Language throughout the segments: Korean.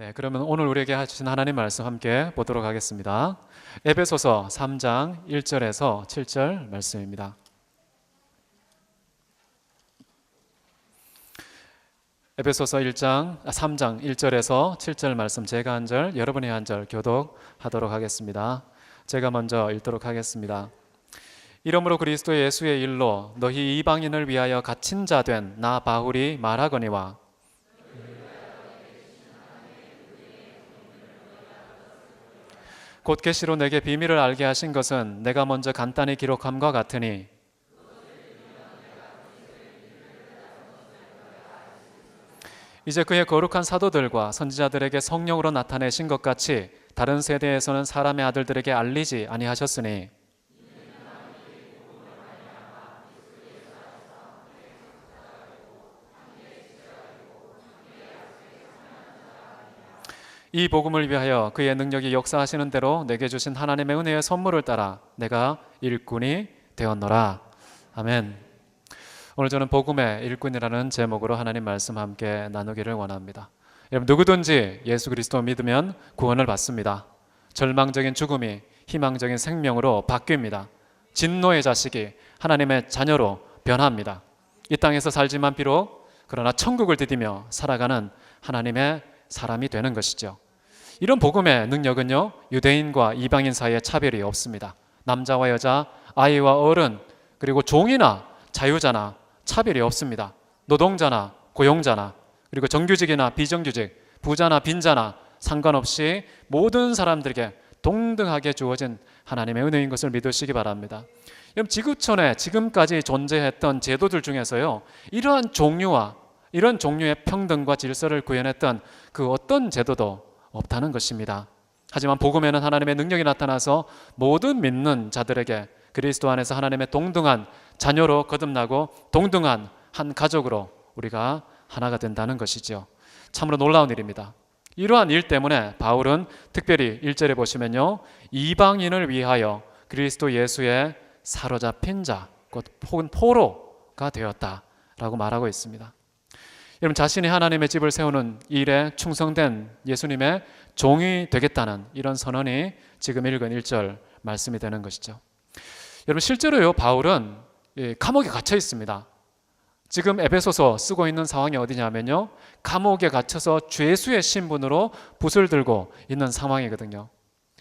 네, 그러면 오늘 우리에게 주신 하나님 말씀 함께 보도록 하겠습니다. 에베소서 3장 1절에서 7절 말씀입니다. 에베소서 3장 1절에서 7절 말씀, 제가 한 절, 여러분이 한 절 교독하도록 하겠습니다. 제가 먼저 읽도록 하겠습니다. 이러므로 그리스도 예수의 일로 너희 이방인을 위하여 갇힌 자 된 나 바울이 말하거니와, 곧 계시로 내게 비밀을 알게 하신 것은 내가 먼저 간단히 기록함과 같으니, 이제 그의 거룩한 사도들과 선지자들에게 성령으로 나타내신 것 같이 다른 세대에서는 사람의 아들들에게 알리지 아니하셨으니, 이 복음을 위하여 그의 능력이 역사하시는 대로 내게 주신 하나님의 은혜의 선물을 따라 내가 일꾼이 되었노라. 아멘. 오늘 저는 복음의 일꾼이라는 제목으로 하나님 말씀 함께 나누기를 원합니다. 여러분, 누구든지 예수 그리스도 믿으면 구원을 받습니다. 절망적인 죽음이 희망적인 생명으로 바뀝니다. 진노의 자식이 하나님의 자녀로 변합니다. 이 땅에서 살지만 비록 그러나 천국을 디디며 살아가는 하나님의 사람이 되는 것이죠. 이런 복음의 능력은요, 유대인과 이방인 사이에 차별이 없습니다. 남자와 여자, 아이와 어른, 그리고 종이나 자유자나 차별이 없습니다. 노동자나 고용자나, 그리고 정규직이나 비정규직, 부자나 빈자나 상관없이 모든 사람들에게 동등하게 주어진 하나님의 은혜인 것을 믿으시기 바랍니다. 여러분, 지구촌에 지금까지 존재했던 제도들 중에서요, 이러한 종류와 이런 종류의 평등과 질서를 구현했던 그 어떤 제도도 없다는 것입니다. 하지만 복음에는 하나님의 능력이 나타나서 모든 믿는 자들에게 그리스도 안에서 하나님의 동등한 자녀로 거듭나고 동등한 한 가족으로 우리가 하나가 된다는 것이죠. 참으로 놀라운 일입니다. 이러한 일 때문에 바울은 특별히 1절에 보시면요, 이방인을 위하여 그리스도 예수의 사로잡힌 자, 곧 포로가 되었다라고 말하고 있습니다. 여러분, 자신이 하나님의 집을 세우는 일에 충성된 예수님의 종이 되겠다는 이런 선언이 지금 읽은 1절 말씀이 되는 것이죠. 여러분, 실제로요, 바울은 감옥에 갇혀 있습니다. 지금 에베소서 쓰고 있는 상황이 어디냐면요, 감옥에 갇혀서 죄수의 신분으로 붓을 들고 있는 상황이거든요.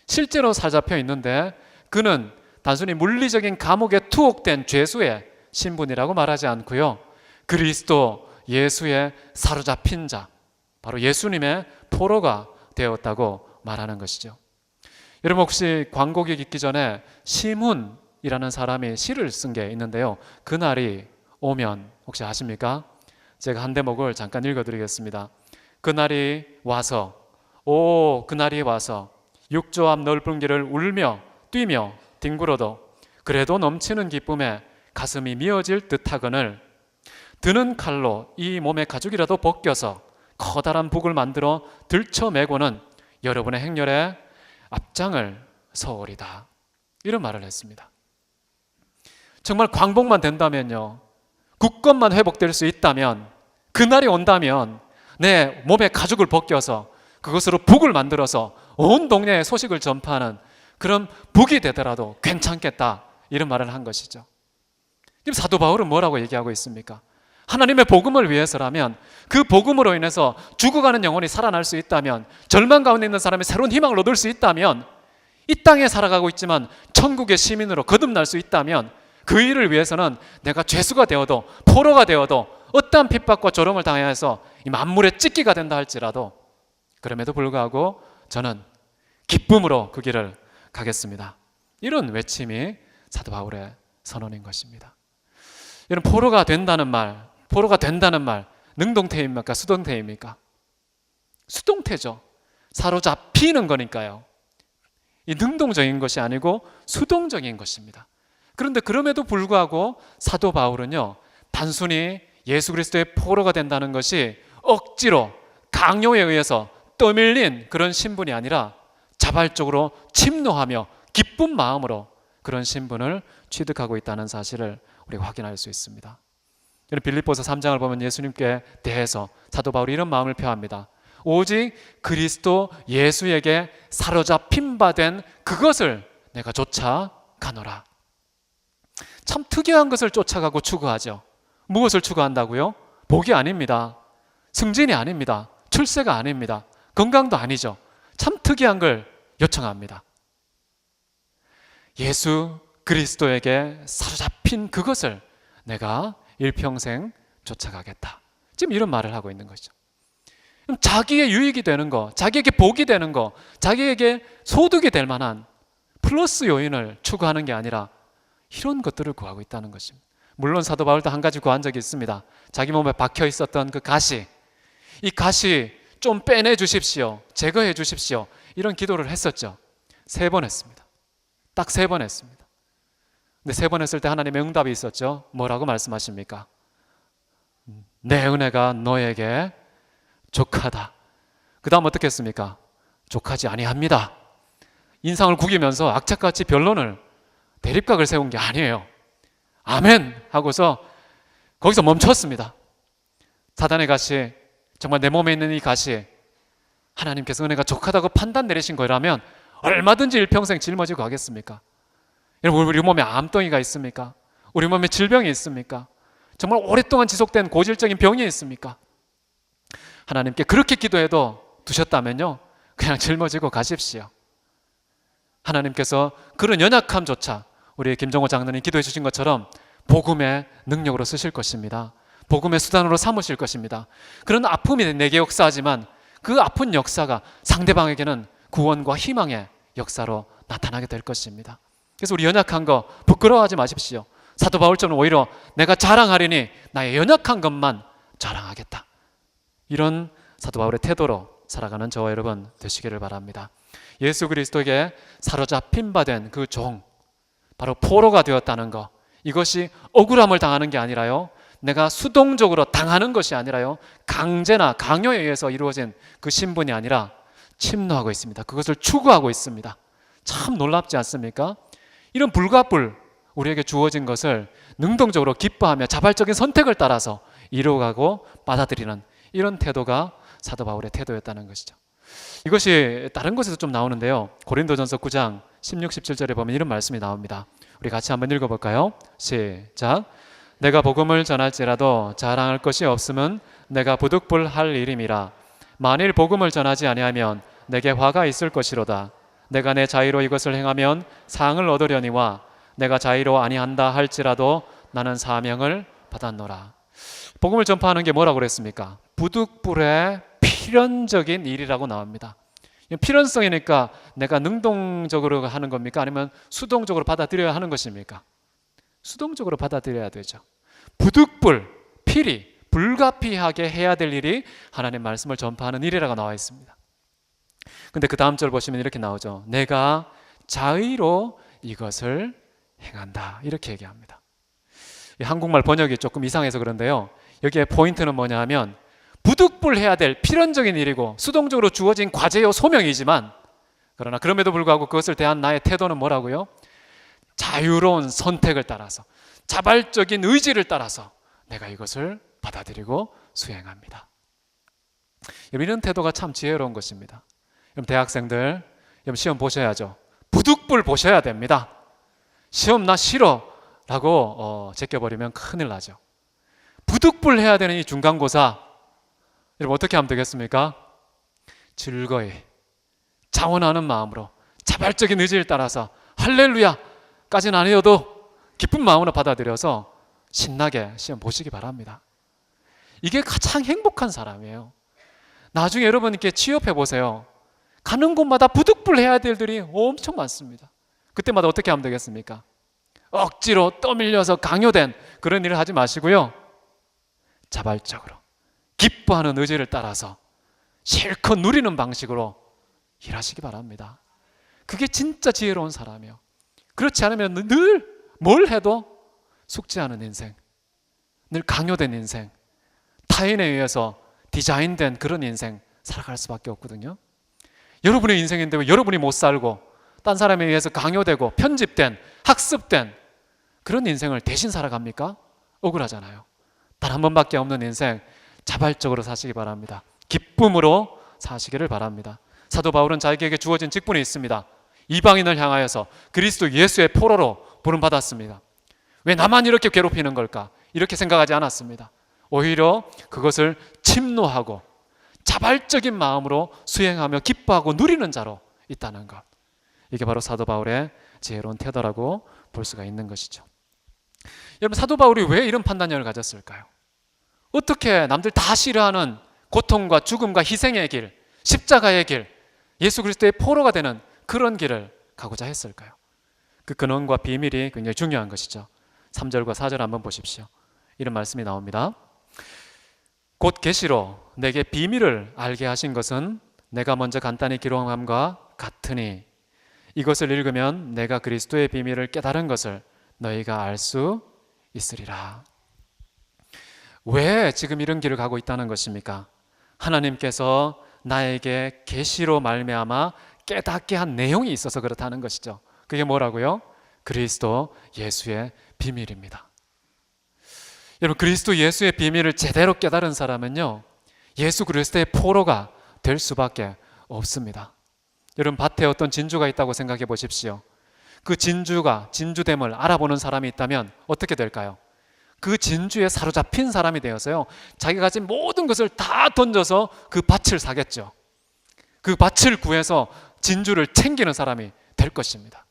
실제로 사잡혀 있는데 그는 단순히 물리적인 감옥에 투옥된 죄수의 신분이라고 말하지 않고요, 그리스도 예수의 사로잡힌 자, 바로 예수님의 포로가 되었다고 말하는 것이죠. 여러분, 혹시 광곡이 깃기 전에 시문이라는 사람이 시를 쓴 게 있는데요, 그날이 오면 혹시 아십니까? 제가 한 대목을 잠깐 읽어드리겠습니다. 그날이 와서, 오 그날이 와서 육조 앞 넓은 길을 울며 뛰며 뒹굴어도 그래도 넘치는 기쁨에 가슴이 미어질 듯하거늘 드는 칼로 이 몸의 가죽이라도 벗겨서 커다란 북을 만들어 들쳐매고는 여러분의 행렬에 앞장을 서오리다. 이런 말을 했습니다. 정말 광복만 된다면요, 국권만 회복될 수 있다면, 그날이 온다면 내 몸의 가죽을 벗겨서 그것으로 북을 만들어서 온 동네에 소식을 전파하는 그런 북이 되더라도 괜찮겠다, 이런 말을 한 것이죠. 지금 사도 바울은 뭐라고 얘기하고 있습니까? 하나님의 복음을 위해서라면, 그 복음으로 인해서 죽어가는 영혼이 살아날 수 있다면, 절망 가운데 있는 사람이 새로운 희망을 얻을 수 있다면, 이 땅에 살아가고 있지만 천국의 시민으로 거듭날 수 있다면, 그 일을 위해서는 내가 죄수가 되어도 포로가 되어도 어떠한 핍박과 조롱을 당해서 이 만물의 찢기가 된다 할지라도, 그럼에도 불구하고 저는 기쁨으로 그 길을 가겠습니다. 이런 외침이 사도 바울의 선언인 것입니다. 여러분, 포로가 된다는 말, 능동태입니까? 수동태입니까? 수동태죠. 사로잡히는 거니까요. 이 능동적인 것이 아니고 수동적인 것입니다. 그런데 그럼에도 불구하고 사도 바울은요, 단순히 예수 그리스도의 포로가 된다는 것이 억지로 강요에 의해서 떠밀린 그런 신분이 아니라 자발적으로 침노하며 기쁜 마음으로 그런 신분을 취득하고 있다는 사실을 우리가 확인할 수 있습니다. 빌립보서 3장을 보면 예수님께 대해서 사도 바울이 이런 마음을 표합니다. 오직 그리스도 예수에게 사로잡힌 바 된 그것을 내가 쫓아가노라. 참 특이한 것을 쫓아가고 추구하죠. 무엇을 추구한다고요? 복이 아닙니다. 승진이 아닙니다. 출세가 아닙니다. 건강도 아니죠. 참 특이한 걸 요청합니다. 예수 그리스도에게 사로잡힌 그것을 내가 일평생 쫓아가겠다. 지금 이런 말을 하고 있는 것이죠. 자기의 유익이 되는 거, 자기에게 복이 되는 거, 자기에게 소득이 될 만한 플러스 요인을 추구하는 게 아니라 이런 것들을 구하고 있다는 것입니다. 물론 사도 바울도 한 가지 구한 적이 있습니다. 자기 몸에 박혀 있었던 그 가시, 이 가시 좀 빼내 주십시오, 제거해 주십시오, 이런 기도를 했었죠. 3번 했습니다. 딱 3번 했습니다. 근데 3번 했을 때 하나님의 응답이 있었죠. 뭐라고 말씀하십니까? 내 은혜가 너에게 족하다. 그 다음 어떻게 했습니까? 족하지 아니합니다. 인상을 구기면서 악착같이 변론을, 대립각을 세운 게 아니에요. 아멘 하고서 거기서 멈췄습니다. 사단의 가시, 정말 내 몸에 있는 이 가시, 하나님께서 은혜가 족하다고 판단 내리신 거라면 얼마든지 일평생 짊어지고 가겠습니까? 여러분, 우리 몸에 암덩이가 있습니까? 우리 몸에 질병이 있습니까? 정말 오랫동안 지속된 고질적인 병이 있습니까? 하나님께 그렇게 기도해도 두셨다면요, 그냥 짊어지고 가십시오. 하나님께서 그런 연약함조차 우리 김정호 장로님 기도해 주신 것처럼 복음의 능력으로 쓰실 것입니다. 복음의 수단으로 삼으실 것입니다. 그런 아픔이 내게 역사하지만 그 아픈 역사가 상대방에게는 구원과 희망의 역사로 나타나게 될 것입니다. 그래서 우리 연약한 거 부끄러워하지 마십시오. 사도 바울처럼 오히려 내가 자랑하리니 나의 연약한 것만 자랑하겠다, 이런 사도 바울의 태도로 살아가는 저와 여러분 되시기를 바랍니다. 예수 그리스도에게 사로잡힌 바 된 그 종, 바로 포로가 되었다는 것, 이것이 억울함을 당하는 게 아니라요, 내가 수동적으로 당하는 것이 아니라요, 강제나 강요에 의해서 이루어진 그 신분이 아니라 침노하고 있습니다. 그것을 추구하고 있습니다. 참 놀랍지 않습니까? 이런 불가불 우리에게 주어진 것을 능동적으로 기뻐하며 자발적인 선택을 따라서 이루어가고 받아들이는 이런 태도가 사도 바울의 태도였다는 것이죠. 이것이 다른 곳에서 좀 나오는데요, 고린도전서 9장 16, 17절에 보면 이런 말씀이 나옵니다. 우리 같이 한번 읽어볼까요? 시작. 내가 복음을 전할지라도 자랑할 것이 없음은 내가 부득불할 일임이라. 만일 복음을 전하지 아니하면 내게 화가 있을 것이로다. 내가 내 자의로 이것을 행하면 상을 얻으려니와 내가 자의로 아니한다 할지라도 나는 사명을 받았노라. 복음을 전파하는 게 뭐라고 그랬습니까? 부득불의 필연적인 일이라고 나옵니다. 필연성이니까 내가 능동적으로 하는 겁니까? 아니면 수동적으로 받아들여야 하는 것입니까? 수동적으로 받아들여야 되죠. 부득불, 필히, 불가피하게 해야 될 일이 하나님 말씀을 전파하는 일이라고 나와 있습니다. 근데 그 다음 절 보시면 이렇게 나오죠. 내가 자의로 이것을 행한다, 이렇게 얘기합니다. 이 한국말 번역이 조금 이상해서 그런데요, 여기에 포인트는 뭐냐 하면 부득불 해야 될 필연적인 일이고 수동적으로 주어진 과제요 소명이지만, 그러나 그럼에도 불구하고 그것을 대한 나의 태도는 뭐라고요? 자유로운 선택을 따라서, 자발적인 의지를 따라서 내가 이것을 받아들이고 수행합니다. 이런 태도가 참 지혜로운 것입니다. 대학생들 시험 보셔야죠. 부득불 보셔야 됩니다. 시험 나 싫어 라고 제껴버리면 큰일 나죠. 부득불 해야 되는 이 중간고사, 여러분 어떻게 하면 되겠습니까? 즐거이, 자원하는 마음으로, 자발적인 의지를 따라서 할렐루야까지는 아니어도 기쁜 마음으로 받아들여서 신나게 시험 보시기 바랍니다. 이게 가장 행복한 사람이에요. 나중에 여러분 이렇게 취업해 보세요. 가는 곳마다 부득불 해야 될 일들이 엄청 많습니다. 그때마다 어떻게 하면 되겠습니까? 억지로 떠밀려서 강요된 그런 일을 하지 마시고요, 자발적으로 기뻐하는 의지를 따라서 실컷 누리는 방식으로 일하시기 바랍니다. 그게 진짜 지혜로운 사람이에요. 그렇지 않으면 늘 뭘 해도 숙제하는 인생, 늘 강요된 인생, 타인에 의해서 디자인된 그런 인생 살아갈 수밖에 없거든요. 여러분의 인생인데 왜 여러분이 못 살고 딴 사람에 의해서 강요되고 편집된, 학습된 그런 인생을 대신 살아갑니까? 억울하잖아요. 단 한 번밖에 없는 인생 자발적으로 사시기 바랍니다. 기쁨으로 사시기를 바랍니다. 사도 바울은 자기에게 주어진 직분이 있습니다. 이방인을 향하여서 그리스도 예수의 포로로 부름받았습니다. 왜 나만 이렇게 괴롭히는 걸까? 이렇게 생각하지 않았습니다. 오히려 그것을 침노하고 자발적인 마음으로 수행하며 기뻐하고 누리는 자로 있다는 것, 이게 바로 사도 바울의 지혜로운 태도라고 볼 수가 있는 것이죠. 여러분, 사도 바울이 왜 이런 판단력을 가졌을까요? 어떻게 남들 다 싫어하는 고통과 죽음과 희생의 길, 십자가의 길, 예수 그리스도의 포로가 되는 그런 길을 가고자 했을까요? 그 근원과 비밀이 굉장히 중요한 것이죠. 3절과 4절 한번 보십시오. 이런 말씀이 나옵니다. 곧 계시로 내게 비밀을 알게 하신 것은 내가 먼저 간단히 기록함과 같으니 이것을 읽으면 내가 그리스도의 비밀을 깨달은 것을 너희가 알 수 있으리라. 왜 지금 이런 길을 가고 있다는 것입니까? 하나님께서 나에게 계시로 말미암아 깨닫게 한 내용이 있어서 그렇다는 것이죠. 그게 뭐라고요? 그리스도 예수의 비밀입니다. 여러분, 그리스도 예수의 비밀을 제대로 깨달은 사람은요, 예수 그리스도의 포로가 될 수밖에 없습니다. 여러분, 밭에 어떤 진주가 있다고 생각해 보십시오. 그 진주됨을 알아보는 사람이 있다면 어떻게 될까요? 그 진주에 사로잡힌 사람이 되어서요, 자기가 가진 모든 것을 다 던져서 그 밭을 사겠죠. 그 밭을 구해서 진주를 챙기는 사람이 될 것입니다.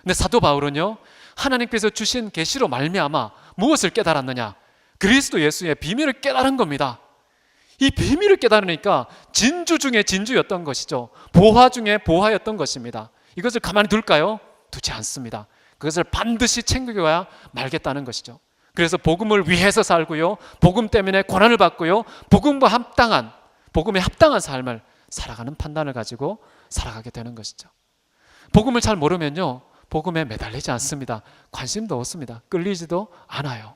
근데 사도 바울은요, 하나님께서 주신 계시로 말미암아 무엇을 깨달았느냐? 그리스도 예수의 비밀을 깨달은 겁니다. 이 비밀을 깨달으니까 진주 중에 진주였던 것이죠. 보화 중에 보화였던 것입니다. 이것을 가만히 둘까요? 두지 않습니다. 그것을 반드시 챙겨야 말겠다는 것이죠. 그래서 복음을 위해서 살고요, 복음 때문에 고난을 받고요, 복음에 합당한 삶을 살아가는 판단을 가지고 살아가게 되는 것이죠. 복음을 잘 모르면요, 복음에 매달리지 않습니다. 관심도 없습니다. 끌리지도 않아요.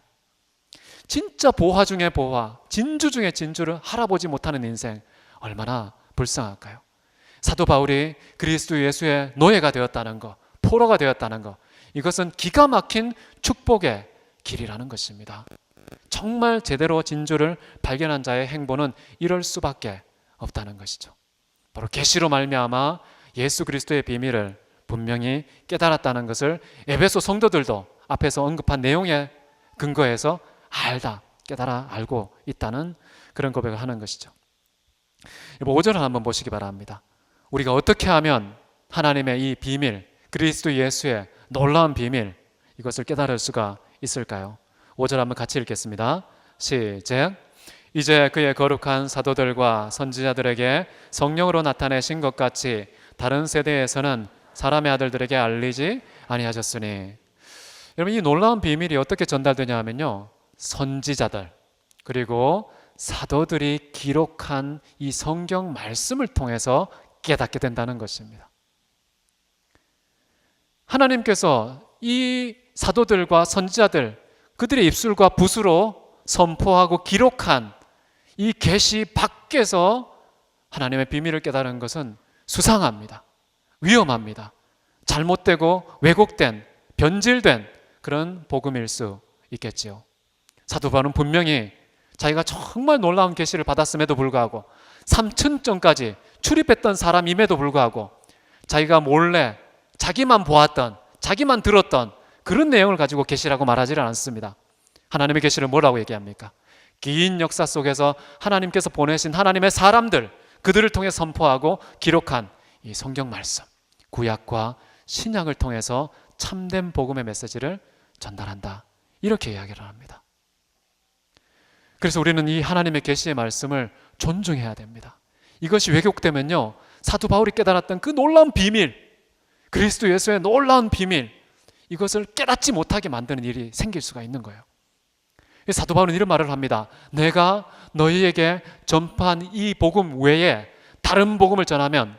진짜 보화 중에 보화, 진주 중에 진주를 알아보지 못하는 인생, 얼마나 불쌍할까요? 사도 바울이 그리스도 예수의 노예가 되었다는 것, 포로가 되었다는 것, 이것은 기가 막힌 축복의 길이라는 것입니다. 정말 제대로 진주를 발견한 자의 행보는 이럴 수밖에 없다는 것이죠. 바로 계시로 말미암아 예수 그리스도의 비밀을 분명히 깨달았다는 것을 에베소 성도들도 앞에서 언급한 내용에 근거해서 깨달아 알고 있다는 그런 고백을 하는 것이죠. 5절을 한번 보시기 바랍니다. 우리가 어떻게 하면 하나님의 이 비밀, 그리스도 예수의 놀라운 비밀, 이것을 깨달을 수가 있을까요? 5절 한번 같이 읽겠습니다. 시작. 이제 그의 거룩한 사도들과 선지자들에게 성령으로 나타내신 것 같이 다른 세대에서는 사람의 아들들에게 알리지 아니하셨으니. 여러분, 이 놀라운 비밀이 어떻게 전달되냐 하면요, 선지자들 그리고 사도들이 기록한 이 성경 말씀을 통해서 깨닫게 된다는 것입니다. 하나님께서 이 사도들과 선지자들, 그들의 입술과 붓으로 선포하고 기록한 이 계시 밖에서 하나님의 비밀을 깨달은 것은 수상합니다. 위험합니다. 잘못되고 왜곡된, 변질된 그런 복음일 수 있겠지요. 사도 바울은 분명히 자기가 정말 놀라운 계시를 받았음에도 불구하고 3층전까지 출입했던 사람임에도 불구하고 자기가 몰래 자기만 보았던, 자기만 들었던 그런 내용을 가지고 계시라고 말하지는 않습니다. 하나님의 계시를 뭐라고 얘기합니까? 긴 역사 속에서 하나님께서 보내신 하나님의 사람들, 그들을 통해 선포하고 기록한 이 성경 말씀, 구약과 신약을 통해서 참된 복음의 메시지를 전달한다, 이렇게 이야기를 합니다. 그래서 우리는 이 하나님의 계시의 말씀을 존중해야 됩니다. 이것이 왜곡되면요, 사도 바울이 깨달았던 그 놀라운 비밀, 그리스도 예수의 놀라운 비밀, 이것을 깨닫지 못하게 만드는 일이 생길 수가 있는 거예요. 사도 바울은 이런 말을 합니다. 내가 너희에게 전파한 이 복음 외에 다른 복음을 전하면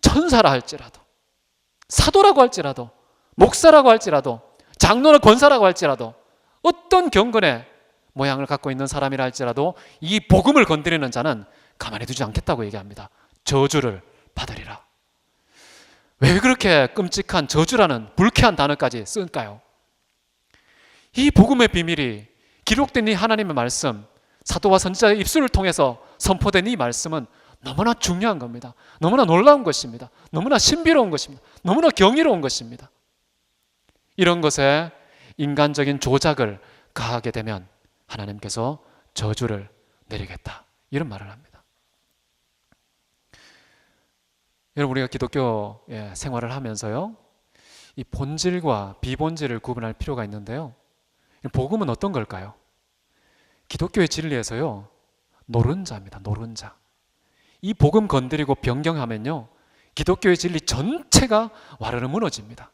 천사라 할지라도, 사도라고 할지라도, 목사라고 할지라도, 장로나 권사라고 할지라도, 어떤 경건의 모양을 갖고 있는 사람이라 할지라도 이 복음을 건드리는 자는 가만히 두지 않겠다고 얘기합니다. 저주를 받으리라. 왜 그렇게 끔찍한 저주라는 불쾌한 단어까지 쓸까요? 이 복음의 비밀이 기록된 이 하나님의 말씀, 사도와 선지자의 입술을 통해서 선포된 이 말씀은 너무나 중요한 겁니다. 너무나 놀라운 것입니다. 너무나 신비로운 것입니다. 너무나 경이로운 것입니다. 이런 것에 인간적인 조작을 가하게 되면 하나님께서 저주를 내리겠다, 이런 말을 합니다. 여러분, 우리가 기독교 생활을 하면서요, 이 본질과 비본질을 구분할 필요가 있는데요, 복음은 어떤 걸까요? 기독교의 진리에서요, 노른자입니다. 노른자. 이 복음 건드리고 변경하면요, 기독교의 진리 전체가 와르르 무너집니다.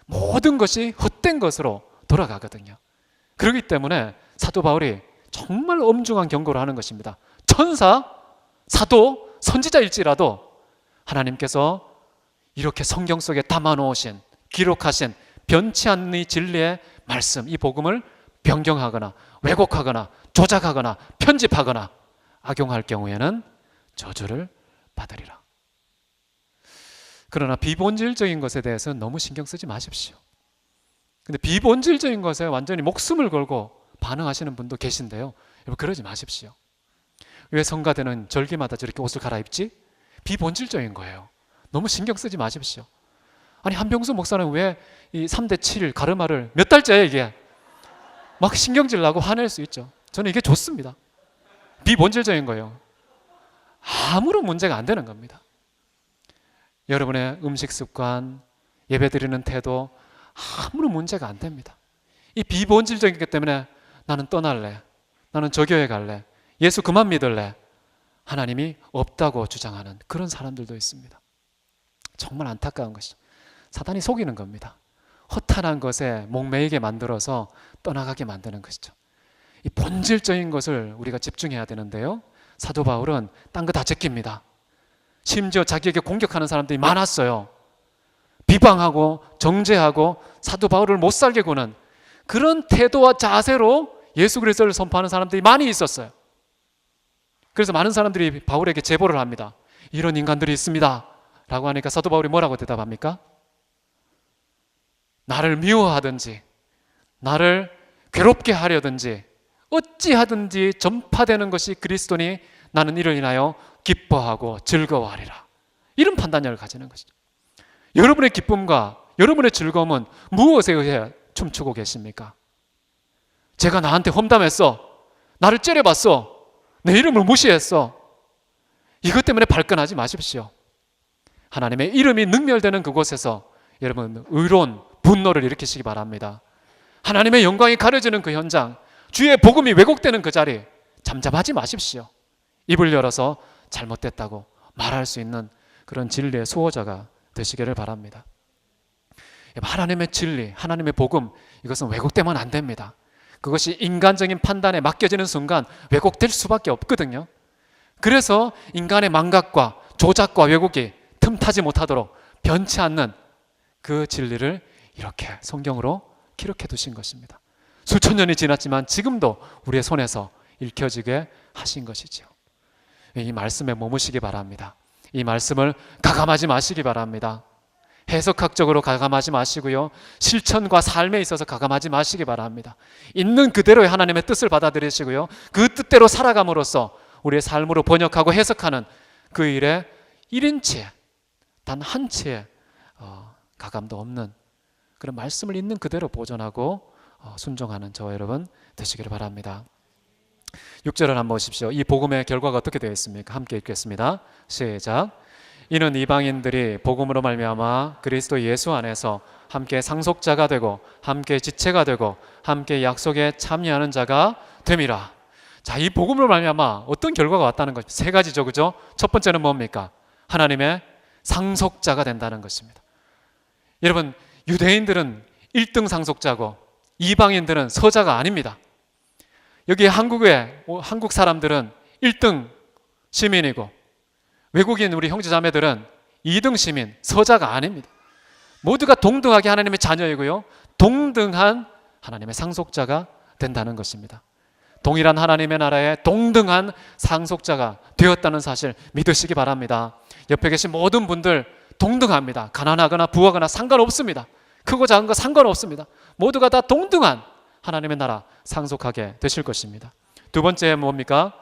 모든 것이 헛된 것으로 돌아가거든요. 그렇기 때문에 사도 바울이 정말 엄중한 경고를 하는 것입니다. 천사, 사도, 선지자일지라도 하나님께서 이렇게 성경 속에 담아놓으신, 기록하신 변치 않는 이 진리의 말씀, 이 복음을 변경하거나 왜곡하거나 조작하거나 편집하거나 악용할 경우에는 저주를 받으리라. 그러나 비본질적인 것에 대해서는 너무 신경 쓰지 마십시오. 근데 비본질적인 것에 완전히 목숨을 걸고 반응하시는 분도 계신데요, 여러분, 그러지 마십시오. 왜 성가대는 절기마다 저렇게 옷을 갈아입지? 비본질적인 거예요. 너무 신경 쓰지 마십시오. 아니, 한병수 목사는 왜 이 3대 7 가르마를 몇 달째야 이게? 막 신경질 나고 화낼 수 있죠. 저는 이게 좋습니다. 비본질적인 거예요. 아무런 문제가 안 되는 겁니다. 여러분의 음식 습관, 예배드리는 태도, 아무런 문제가 안 됩니다. 이 비본질적이기 때문에 나는 떠날래, 나는 저 교회 갈래, 예수 그만 믿을래, 하나님이 없다고 주장하는 그런 사람들도 있습니다. 정말 안타까운 것이죠. 사단이 속이는 겁니다. 허탄한 것에 목매이게 만들어서 떠나가게 만드는 것이죠. 이 본질적인 것을 우리가 집중해야 되는데요, 사도 바울은 딴 거 다 제낍니다. 심지어 자기에게 공격하는 사람들이 많았어요. 비방하고 정죄하고 사도 바울을 못 살게 구는 그런 태도와 자세로 예수 그리스도를 선포하는 사람들이 많이 있었어요. 그래서 많은 사람들이 바울에게 제보를 합니다. 이런 인간들이 있습니다 라고 하니까 사도 바울이 뭐라고 대답합니까? 나를 미워하든지 나를 괴롭게 하려든지 어찌하든지 전파되는 것이 그리스도니 나는 이를 인하여 기뻐하고 즐거워하리라, 이런 판단력을 가지는 것이죠. 여러분의 기쁨과 여러분의 즐거움은 무엇에 의해 춤추고 계십니까? 제가 나한테 험담했어, 나를 째려봤어, 내 이름을 무시했어, 이것 때문에 발끈하지 마십시오. 하나님의 이름이 능멸되는 그곳에서 여러분 의로운 분노를 일으키시기 바랍니다. 하나님의 영광이 가려지는 그 현장, 주의 복음이 왜곡되는 그 자리 잠잠하지 마십시오. 입을 열어서 잘못됐다고 말할 수 있는 그런 진리의 수호자가 되시기를 바랍니다. 하나님의 진리, 하나님의 복음, 이것은 왜곡되면 안 됩니다. 그것이 인간적인 판단에 맡겨지는 순간 왜곡될 수밖에 없거든요. 그래서 인간의 망각과 조작과 왜곡이 틈타지 못하도록 변치 않는 그 진리를 이렇게 성경으로 기록해 두신 것입니다. 수천 년이 지났지만 지금도 우리의 손에서 읽혀지게 하신 것이죠. 이 말씀에 머무시기 바랍니다. 이 말씀을 가감하지 마시기 바랍니다. 해석학적으로 가감하지 마시고요, 실천과 삶에 있어서 가감하지 마시기 바랍니다. 있는 그대로의 하나님의 뜻을 받아들이시고요, 그 뜻대로 살아감으로써 우리의 삶으로 번역하고 해석하는 그 일에 1인치에 단 한 치의 가감도 없는 그런 말씀을 있는 그대로 보존하고 순종하는 저와 여러분 되시기를 바랍니다. 6절을 한번 보십시오. 이 복음의 결과가 어떻게 되어 있습니까? 함께 읽겠습니다. 시작. 이는 이방인들이 복음으로 말미암아 그리스도 예수 안에서 함께 상속자가 되고 함께 지체가 되고 함께 약속에 참여하는 자가 됨이라. 자, 이 복음으로 말미암아 어떤 결과가 왔다는 것, 세 가지죠, 그죠? 첫 번째는 뭡니까? 하나님의 상속자가 된다는 것입니다. 여러분, 유대인들은 1등 상속자고 이방인들은 서자가 아닙니다. 여기 한국 사람들은 1등 시민이고 외국인 우리 형제자매들은 2등 시민, 서자가 아닙니다. 모두가 동등하게 하나님의 자녀이고요, 동등한 하나님의 상속자가 된다는 것입니다. 동일한 하나님의 나라에 동등한 상속자가 되었다는 사실 믿으시기 바랍니다. 옆에 계신 모든 분들 동등합니다. 가난하거나 부하거나 상관없습니다. 크고 작은 거 상관없습니다. 모두가 다 동등한 하나님의 나라 상속하게 되실 것입니다. 두 번째 뭡니까?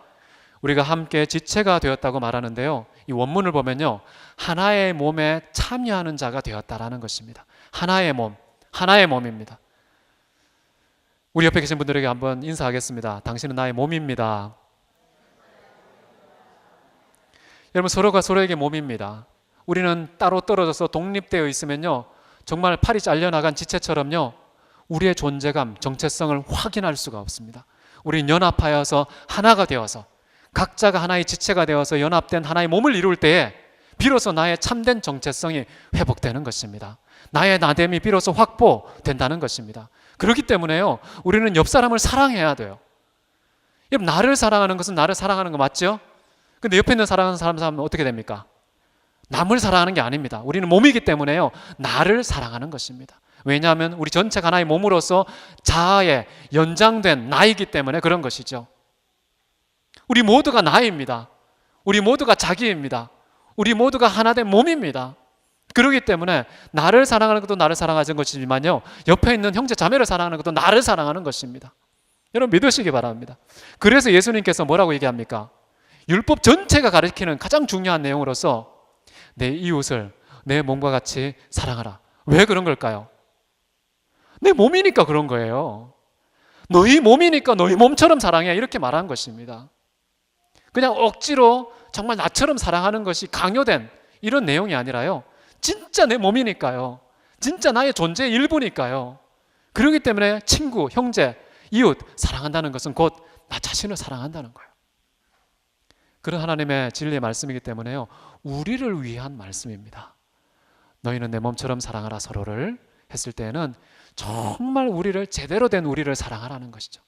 우리가 함께 지체가 되었다고 말하는데요, 이 원문을 보면요, 하나의 몸에 참여하는 자가 되었다라는 것입니다. 하나의 몸, 하나의 몸입니다. 우리 옆에 계신 분들에게 한번 인사하겠습니다. 당신은 나의 몸입니다. 여러분, 서로가 서로에게 몸입니다. 우리는 따로 떨어져서 독립되어 있으면요, 정말 팔이 잘려나간 지체처럼요, 우리의 존재감, 정체성을 확인할 수가 없습니다. 우리는 연합하여서 하나가 되어서, 각자가 하나의 지체가 되어서 연합된 하나의 몸을 이룰 때에 비로소 나의 참된 정체성이 회복되는 것입니다. 나의 나됨이 비로소 확보된다는 것입니다. 그렇기 때문에요, 우리는 옆 사람을 사랑해야 돼요. 여러분, 나를 사랑하는 것은 나를 사랑하는 거 맞죠? 근데 옆에 있는 사랑하는 사람은 어떻게 됩니까? 남을 사랑하는 게 아닙니다. 우리는 몸이기 때문에요, 나를 사랑하는 것입니다. 왜냐하면 우리 전체가 하나의 몸으로서 자아의 연장된 나이기 때문에 그런 것이죠. 우리 모두가 나입니다. 우리 모두가 자기입니다. 우리 모두가 하나된 몸입니다. 그렇기 때문에 나를 사랑하는 것도 나를 사랑하는 것이지만요, 옆에 있는 형제 자매를 사랑하는 것도 나를 사랑하는 것입니다. 여러분, 믿으시기 바랍니다. 그래서 예수님께서 뭐라고 얘기합니까? 율법 전체가 가리키는 가장 중요한 내용으로서 내 이웃을 내 몸과 같이 사랑하라. 왜 그런 걸까요? 내 몸이니까 그런 거예요. 너희 몸이니까 너희 몸처럼 사랑해, 이렇게 말한 것입니다. 그냥 억지로 정말 나처럼 사랑하는 것이 강요된 이런 내용이 아니라요, 진짜 내 몸이니까요, 진짜 나의 존재의 일부니까요. 그렇기 때문에 친구, 형제, 이웃 사랑한다는 것은 곧 나 자신을 사랑한다는 거예요. 그런 하나님의 진리의 말씀이기 때문에요, 우리를 위한 말씀입니다. 너희는 내 몸처럼 사랑하라 서로를 했을 때에는 정말 우리를, 제대로 된 우리를 사랑하라는 것이죠.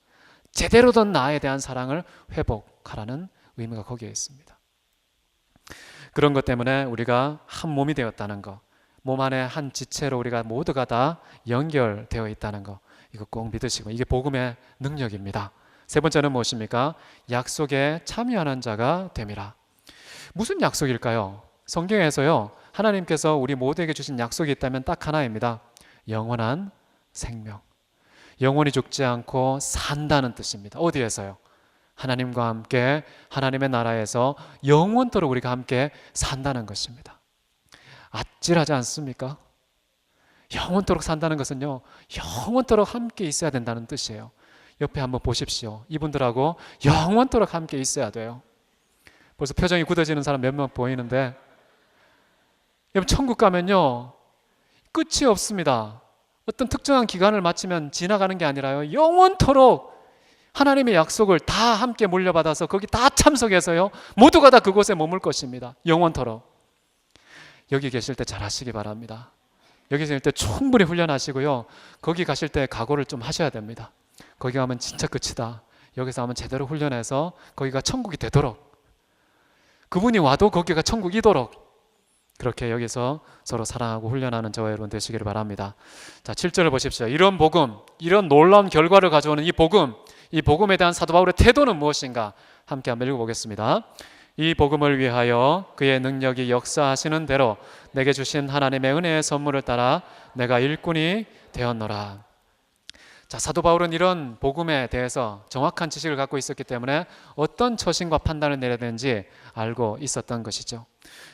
제대로 된 나에 대한 사랑을 회복하라는 의미가 거기에 있습니다. 그런 것 때문에 우리가 한 몸이 되었다는 것, 몸 안에 한 지체로 우리가 모두가 다 연결되어 있다는 것, 이거 꼭 믿으시고, 이게 복음의 능력입니다. 세 번째는 무엇입니까? 약속에 참여하는 자가 됨이라. 무슨 약속일까요? 성경에서요, 하나님께서 우리 모두에게 주신 약속이 있다면 딱 하나입니다. 영원한 생명. 영원히 죽지 않고 산다는 뜻입니다. 어디에서요? 하나님과 함께 하나님의 나라에서 영원토록 우리가 함께 산다는 것입니다. 아찔하지 않습니까? 영원토록 산다는 것은요, 영원토록 함께 있어야 된다는 뜻이에요. 옆에 한번 보십시오. 이분들하고 영원토록 함께 있어야 돼요. 벌써 표정이 굳어지는 사람 몇 명 보이는데, 여러분, 천국 가면요, 끝이 없습니다. 어떤 특정한 기간을 마치면 지나가는 게 아니라요, 영원토록 하나님의 약속을 다 함께 물려받아서 거기 다 참석해서요, 모두가 다 그곳에 머물 것입니다. 영원토록. 여기 계실 때 잘하시기 바랍니다. 여기 계실 때 충분히 훈련하시고요, 거기 가실 때 각오를 좀 하셔야 됩니다. 거기 가면 진짜 끝이다. 여기서 하면 제대로 훈련해서 거기가 천국이 되도록, 그분이 와도 거기가 천국이도록, 그렇게 여기서 서로 사랑하고 훈련하는 저와 여러분 되시기를 바랍니다. 자, 7절을 보십시오. 이런 복음, 이런 놀라운 결과를 가져오는 이 복음, 이 복음에 대한 사도 바울의 태도는 무엇인가? 함께 한번 읽어보겠습니다. 이 복음을 위하여 그의 능력이 역사하시는 대로 내게 주신 하나님의 은혜의 선물을 따라 내가 일꾼이 되었노라. 자, 사도 바울은 이런 복음에 대해서 정확한 지식을 갖고 있었기 때문에 어떤 처신과 판단을 내려야 되는지 알고 있었던 것이죠.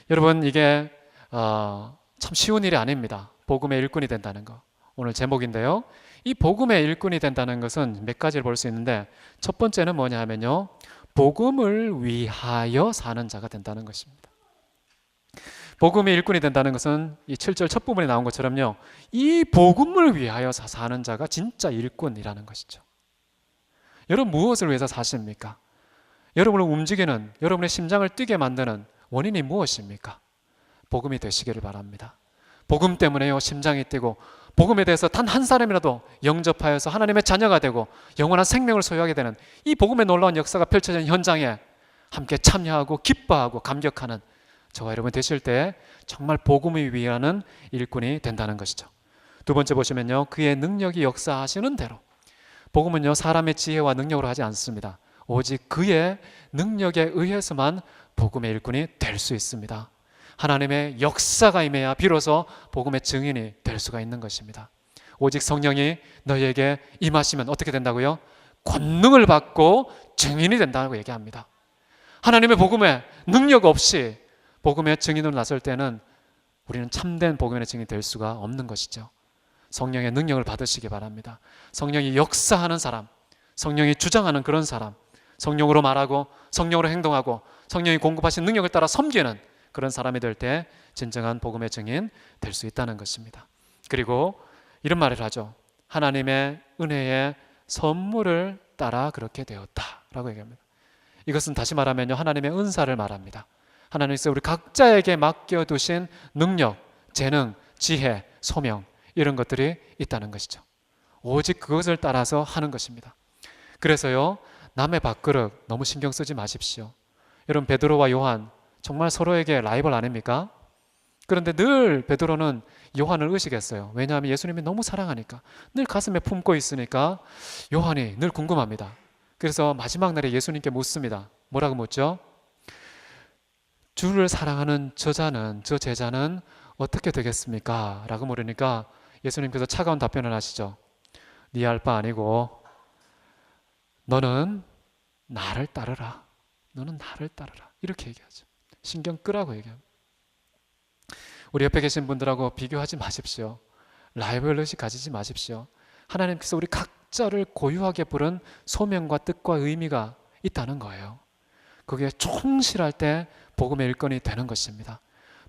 여러분, 이게 참 쉬운 일이 아닙니다. 복음의 일꾼이 된다는 거. 오늘 제목인데요, 이 복음의 일꾼이 된다는 것은 몇 가지를 볼 수 있는데, 첫 번째는 뭐냐 하면요, 복음을 위하여 사는 자가 된다는 것입니다. 복음의 일꾼이 된다는 것은 이 7절 첫 부분에 나온 것처럼요, 이 복음을 위하여 사는 자가 진짜 일꾼이라는 것이죠. 여러분, 무엇을 위해서 사십니까? 여러분을 움직이는, 여러분의 심장을 뛰게 만드는 원인이 무엇입니까? 복음이 되시기를 바랍니다. 복음 때문에요, 심장이 뛰고, 복음에 대해서 단 한 사람이라도 영접하여서 하나님의 자녀가 되고 영원한 생명을 소유하게 되는 이 복음의 놀라운 역사가 펼쳐지는 현장에 함께 참여하고 기뻐하고 감격하는 저와 여러분 되실 때 정말 복음을 위하는 일꾼이 된다는 것이죠. 두 번째 보시면요, 그의 능력이 역사하시는 대로. 복음은요, 사람의 지혜와 능력으로 하지 않습니다. 오직 그의 능력에 의해서만 복음의 일꾼이 될 수 있습니다. 하나님의 역사가 임해야 비로소 복음의 증인이 될 수가 있는 것입니다. 오직 성령이 너희에게 임하시면 어떻게 된다고요? 권능을 받고 증인이 된다고 얘기합니다. 하나님의 복음에 능력 없이 복음의 증인으로 나설 때는 우리는 참된 복음의 증인이 될 수가 없는 것이죠. 성령의 능력을 받으시기 바랍니다. 성령이 역사하는 사람, 성령이 주장하는 그런 사람, 성령으로 말하고 성령으로 행동하고 성령이 공급하신 능력을 따라 섬기는 그런 사람이 될 때 진정한 복음의 증인 될 수 있다는 것입니다. 그리고 이런 말을 하죠. 하나님의 은혜의 선물을 따라 그렇게 되었다라고 얘기합니다. 이것은 다시 말하면요, 하나님의 은사를 말합니다. 하나님께서 우리 각자에게 맡겨두신 능력, 재능, 지혜, 소명 이런 것들이 있다는 것이죠. 오직 그것을 따라서 하는 것입니다. 그래서요, 남의 밥그릇 너무 신경 쓰지 마십시오. 여러분, 베드로와 요한 정말 서로에게 라이벌 아닙니까? 그런데 늘 베드로는 요한을 의식했어요. 왜냐하면 예수님이 너무 사랑하니까, 늘 가슴에 품고 있으니까 요한이 늘 궁금합니다. 그래서 마지막 날에 예수님께 묻습니다. 뭐라고 묻죠? 주를 사랑하는 저 제자는 어떻게 되겠습니까? 라고 물으니까 예수님께서 차가운 답변을 하시죠. 네 알 바 아니고 너는 나를 따르라. 너는 나를 따르라. 이렇게 얘기하죠. 신경 끄라고 얘기합니다. 우리 옆에 계신 분들하고 비교하지 마십시오. 라이벌 의식 가지지 마십시오. 하나님께서 우리 각자를 고유하게 부른 소명과 뜻과 의미가 있다는 거예요. 그게 충실할 때 복음의 일꾼이 되는 것입니다.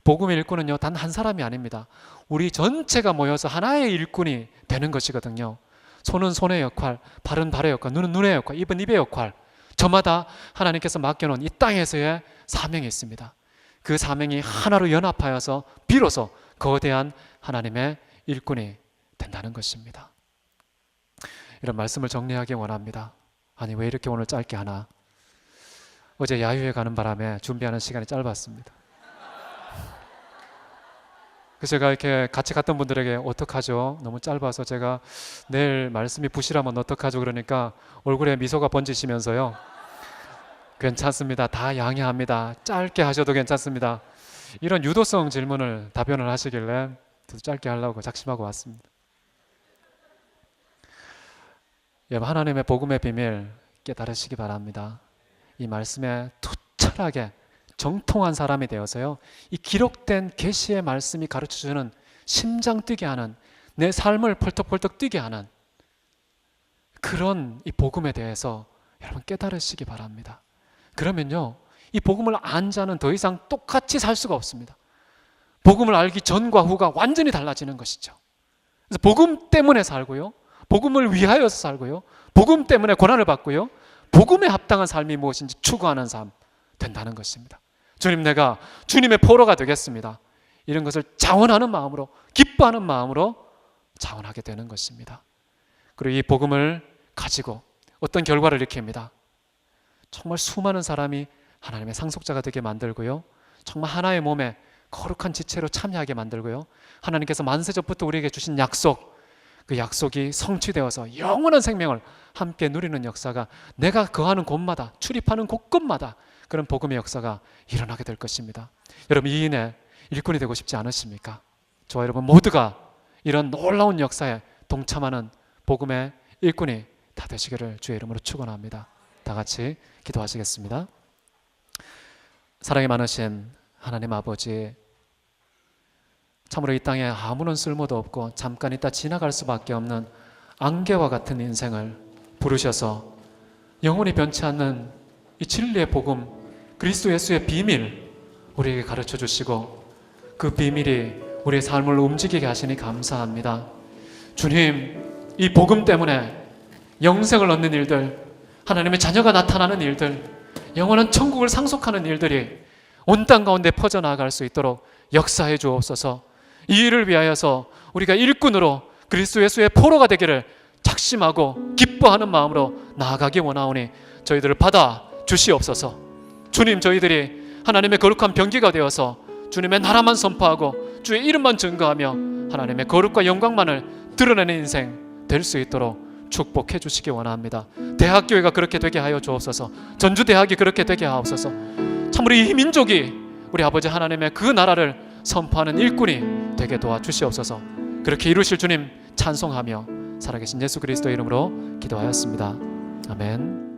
복음의 일꾼은요, 단 한 사람이 아닙니다. 우리 전체가 모여서 하나의 일꾼이 되는 것이거든요. 손은 손의 역할, 발은 발의 역할, 눈은 눈의 역할, 입은 입의 역할, 저마다 하나님께서 맡겨놓은 이 땅에서의 사명이 있습니다. 그 사명이 하나로 연합하여서 비로소 거대한 하나님의 일꾼이 된다는 것입니다. 이런 말씀을 정리하기 원합니다. 아니, 왜 이렇게 오늘 짧게 하나? 어제 야유회 가는 바람에 준비하는 시간이 짧았습니다. 그래서 제가 이렇게 같이 갔던 분들에게 어떡하죠? 너무 짧아서 제가 내일 말씀이 부실하면 어떡하죠? 그러니까 얼굴에 미소가 번지시면서요. 괜찮습니다. 다 양해합니다. 짧게 하셔도 괜찮습니다. 이런 유도성 질문을 답변을 하시길래 저도 짧게 하려고 작심하고 왔습니다. 여러분, 하나님의 복음의 비밀 깨달으시기 바랍니다. 이 말씀에 투철하게 정통한 사람이 되어서요, 이 기록된 계시의 말씀이 가르쳐주는 심장 뛰게 하는, 내 삶을 펄떡펄떡 뛰게 하는 그런 이 복음에 대해서 여러분 깨달으시기 바랍니다. 그러면요, 이 복음을 안 자는 더 이상 똑같이 살 수가 없습니다. 복음을 알기 전과 후가 완전히 달라지는 것이죠. 그래서 복음 때문에 살고요, 복음을 위하여서 살고요, 복음 때문에 고난을 받고요, 복음에 합당한 삶이 무엇인지 추구하는 삶 된다는 것입니다. 주님, 내가 주님의 포로가 되겠습니다. 이런 것을 자원하는 마음으로, 기뻐하는 마음으로 자원하게 되는 것입니다. 그리고 이 복음을 가지고 어떤 결과를 일으킵니다. 정말 수많은 사람이 하나님의 상속자가 되게 만들고요, 정말 하나의 몸에 거룩한 지체로 참여하게 만들고요, 하나님께서 만세전부터 우리에게 주신 약속, 그 약속이 성취되어서 영원한 생명을 함께 누리는 역사가 내가 거하는 곳마다, 출입하는 곳곳마다 그런 복음의 역사가 일어나게 될 것입니다. 여러분, 이 인에 일꾼이 되고 싶지 않으십니까? 저와 여러분 모두가 이런 놀라운 역사에 동참하는 복음의 일꾼이 다 되시기를 주의 이름으로 축원합니다. 다 같이 기도하시겠습니다. 사랑이 많으신 하나님 아버지, 참으로 이 땅에 아무런 쓸모도 없고 잠깐 있다 지나갈 수밖에 없는 안개와 같은 인생을 부르셔서 영원히 변치 않는 이 진리의 복음, 그리스도 예수의 비밀 우리에게 가르쳐 주시고 그 비밀이 우리의 삶을 움직이게 하시니 감사합니다. 주님, 이 복음 때문에 영생을 얻는 일들, 하나님의 자녀가 나타나는 일들, 영원한 천국을 상속하는 일들이 온 땅 가운데 퍼져나갈 수 있도록 역사해 주옵소서. 이 일을 위하여서 우리가 일꾼으로 그리스도 예수의 포로가 되기를 작심하고 기뻐하는 마음으로 나아가기 원하오니 저희들을 받아 주시옵소서. 주님, 저희들이 하나님의 거룩한 병기가 되어서 주님의 나라만 선포하고 주의 이름만 증거하며 하나님의 거룩과 영광만을 드러내는 인생 될 수 있도록 축복해 주시기 원합니다. 대학교회가 그렇게 되게 하여 주옵소서. 전주대학이 그렇게 되게 하옵소서. 참으로 이 민족이 우리 아버지 하나님의 그 나라를 선포하는 일꾼이 되게 도와주시옵소서. 그렇게 이루실 주님 찬송하며 살아계신 예수 그리스도의 이름으로 기도하였습니다. 아멘.